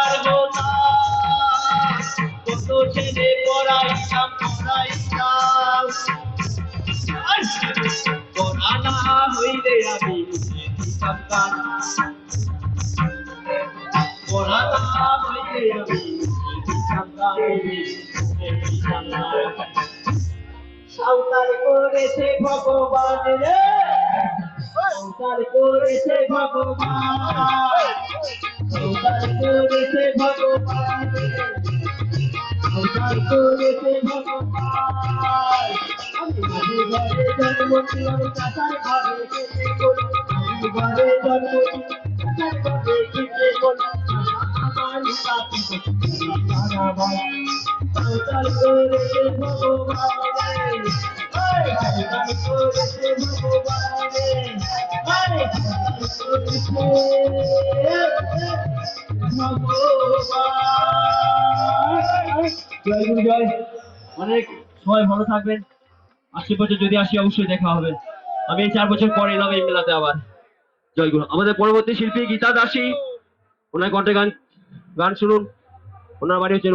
পারবো না কত ছেলে পড়াইতাম পড়া না হইলে আমি দিতাম গান পড়া না হইলে আমি দিতাম গান সংসার করেছে ভগবান রে সংসার করেছে ভগবান সংসার করেছে ভগবান সংসার করেছে ভগবান আমি ঘরে জন্ম নিলাম চাচার ঘরে খেতে বলি আমি ঘরে জন্ম নিলাম চাচার ঘরে খেতে বলি আমার সাথী সারা ভাই সংসার করেছে ভগবান অনেক সবাই ভালো থাকবেন আজকে বছর যদি আসি অবশ্যই দেখা হবে আমি এই 4 বছর পরে এলাম এই মেলাতে আবার জয় গুরু আমাদের পরবর্তী শিল্পী গীতা দাসী ওনার কণ্ঠে গান শুনুন ওনার বাড়ি হচ্ছে